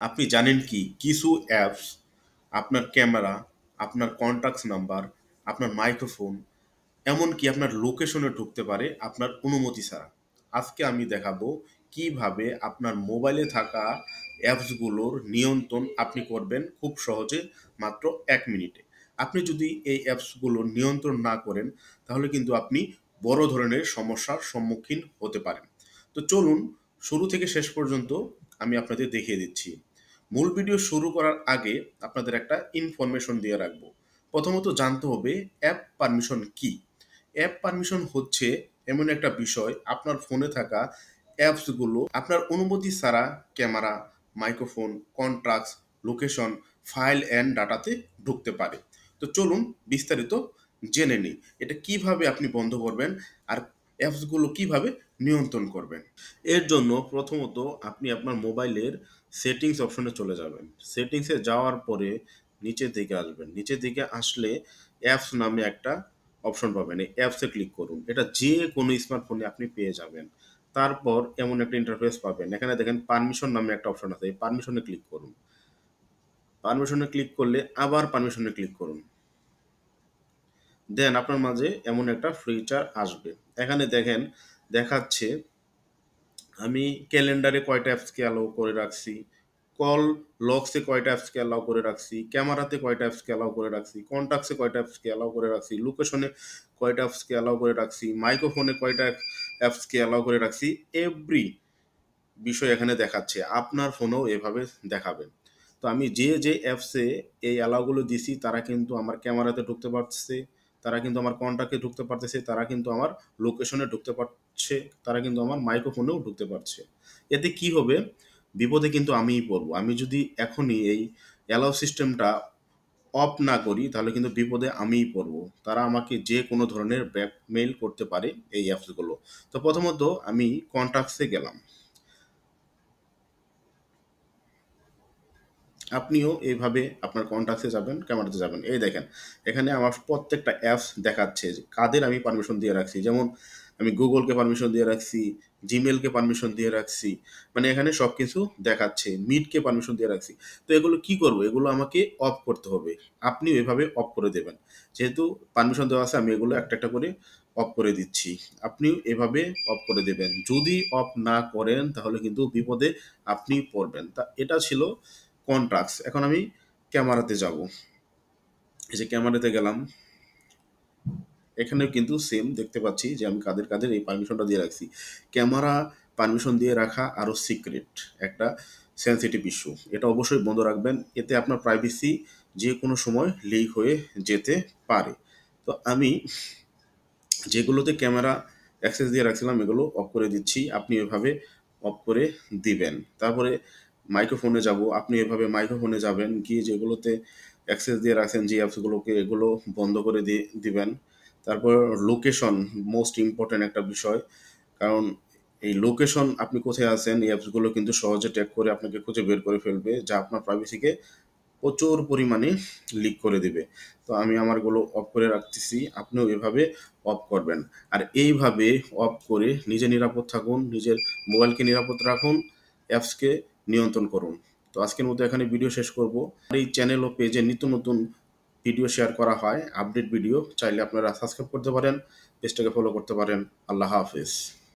আপনি জানেন কি কিছু অ্যাপস আপনার ক্যামেরা, আপনার কন্টাক্টস নাম্বার, আপনার মাইক্রোফোন, এমনকি আপনার লোকেশনে ঢুকতে পারে আপনার অনুমতি ছাড়া। আজকে আমি দেখাবো কিভাবে আপনার মোবাইলে থাকা অ্যাপসগুলোর নিয়ন্ত্রণ আপনি করবেন খুব সহজে, মাত্র 1 মিনিটে। আপনি যদি এই অ্যাপসগুলো নিয়ন্ত্রণ না করেন তাহলে কিন্তু আপনি বড় ধরনের সমস্যার সম্মুখীন হতে পারেন। তো চলুন, শুরু থেকে শেষ পর্যন্ত আমি আপনাদের দেখিয়ে দিচ্ছি। মূল ভিডিও শুরু করার আগে আপনাদের একটা ইনফরমেশন দিয়ে রাখবো। প্রথমত জানতে হবে অ্যাপ পারমিশন কি। অ্যাপ পারমিশন হচ্ছে এমন একটা বিষয়, আপনার ফোনে থাকা অ্যাপসগুলো আপনার অনুমতি ছাড়া camera, microphone, contracts, location, file and ডাটাতে ঢুকতে পারে। তো চলুন বিস্তারিত জেনে নিই এটা কিভাবে আপনি বন্ধ করবেন আর অ্যাপসগুলো কিভাবে নিয়ন্ত্রণ করবেন। এর জন্য প্রথমত আপনি আপনার মোবাইলের সেটিংস অপশনে চলে যাবেন। সেটিংসে যাওয়ার পরে নিচের দিকে আসবেন। নিচের দিকে আসলে অ্যাপস নামে একটা অপশন পাবেন, এই অ্যাপসে ক্লিক করুন। এটা যে কোনো স্মার্টফোনে আপনি পেয়ে যাবেন। তারপর এমন একটা ইন্টারফেস পাবেন, এখানে দেখেন পারমিশন নামে একটা অপশন আছে, এই পারমিশনে ক্লিক করুন। পারমিশনে ক্লিক করলে আবার পারমিশনে ক্লিক করুন। দেন আপনার মাঝে এমন একটা ফিচার আসবে। এখানে দেখেন দেখাচ্ছে আমি ক্যালেন্ডারে কয়টা অ্যাপসকে অ্যালাউ করে রাখছি, কল লগসে কয়টা অ্যাপসকে অ্যালাউ করে রাখছি, ক্যামেরাতে কয়টা অ্যাপসকে অ্যালাউ করে রাখছি, কন্টাক্টসে কয়টা অ্যাপসকে অ্যালাউ করে রাখছি, লোকেশনে কয়টা অ্যাপসকে অ্যালাউ করে রাখছি, মাইক্রোফোনে কয়টা অ্যাপসকে অ্যালাউ করে রাখছি। এভরি বিষয় এখানে দেখাচ্ছে, আপনার ফোনেও এভাবে দেখাবেন। তো আমি যে অ্যাপসে এই অ্যালাউগুলো দিছি তারা কিন্তু আমার ক্যামেরাতে ঢুকতে পারছে, তারা কিন্তু আমার কন্টাক্টে ঢুকতে পারতেছে, তারা কিন্তু আমার লোকেশনে ঢুকতে পারছে, তারা কিন্তু আমার মাইক্রোফোনেও ঢুকতে পারছে। এতে কি হবে, বিপদে কিন্তু আমিই পড়বো। আমি যদি এখনই এই অ্যালাউ সিস্টেমটা অফ না করি তাহলে কিন্তু বিপদে আমিই পড়বো। তারা আমাকে যে কোনো ধরনের ব্ল্যাকমেইল করতে পারে এই অ্যাপসগুলো। তো প্রথমত আমি কন্টাক্টসে গেলাম। আপনিও এইভাবে আপনার কন্টাক্টসে যাবেন, ক্যামেরাতে যাবেন। এই দেখেন এখানে আমার প্রত্যেকটা অ্যাপস দেখাচ্ছে যে কাদের আমি পারমিশন দিয়ে রাখছি। যেমন আমি গুগলকে পারমিশন দিয়ে রাখছি, জিমেলকে পারমিশন দিয়ে রাখছি, মানে এখানে সব কিছু দেখাচ্ছে। মিটকে পারমিশন দিয়ে রাখছি। তো এগুলো কি করব, এগুলো আমাকে অফ করতে হবে। আপনিও এভাবে অফ করে দেবেন। যেহেতু পারমিশন দেওয়া আছে আমি এগুলো একটা একটা করে অফ করে দিচ্ছি। আপনিও এভাবে অফ করে দেবেন। যদি অফ না করেন তাহলে কিন্তু বিপদে আপনি পড়বেন। তা এটা ছিল কন্ট্রাক্টস। এখন আমি ক্যামেরাতে যাব। এই যে ক্যামেরাতে গেলাম, এখানেও কিন্তু সেম দেখতে পাচ্ছি যে আমি কাদের কাদের এই পারমিশনটা দিয়ে রাখছি। ক্যামেরা পারমিশন দিয়ে রাখা আরও সিক্রেট একটা সেন্সিটিভ ইস্যু, এটা অবশ্যই বন্ধ রাখবেন। এতে আপনার প্রাইভেসি যে কোনো সময় লিক হয়ে যেতে পারে। তো আমি যেগুলোতে ক্যামেরা অ্যাক্সেস দিয়ে রাখছিলাম এগুলো অফ করে দিচ্ছি। আপনি এভাবে অফ করে দিবেন। তারপরে মাইক্রোফোনে যাব। আপনি এভাবে মাইক্রোফোনে যাবেন, গিয়ে যেগুলোতে অ্যাক্সেস দিয়ে রাখছেন যে অ্যাপসগুলোকে এগুলো বন্ধ করে দিবেন। তারপর লোকেশন মোস্ট ইম্পর্ট্যান্ট একটা বিষয়। কারণ এই লোকেশন আপনি কোথায় আছেন এই অ্যাপসগুলো কিন্তু সহজে ট্র্যাক করে আপনাকে খুঁজে বের করে ফেলবে, যা আপনার প্রাইভেসিকে প্রচুর পরিমাণে লিক করে দিবে। তো আমি আমারগুলো অফ করে রাখতেছি, আপনিও এভাবে অফ করবেন। আর এইভাবে অফ করে নিজে নিরাপদ থাকুন, নিজের মোবাইলকে নিরাপদ রাখুন, অ্যাপসকে নিয়ন্ত্রণ করুন। তো আজকের মতো এখানে ভিডিও শেষ করব। আর এই চ্যানেল ও পেজে নিত্য নতুন ভিডিও শেয়ার করা হয়, আপডেট ভিডিও। চাইলে আপনারা সাবস্ক্রাইব করতে পারেন, পেজটাকে ফলো করতে পারেন। আল্লাহ হাফেজ।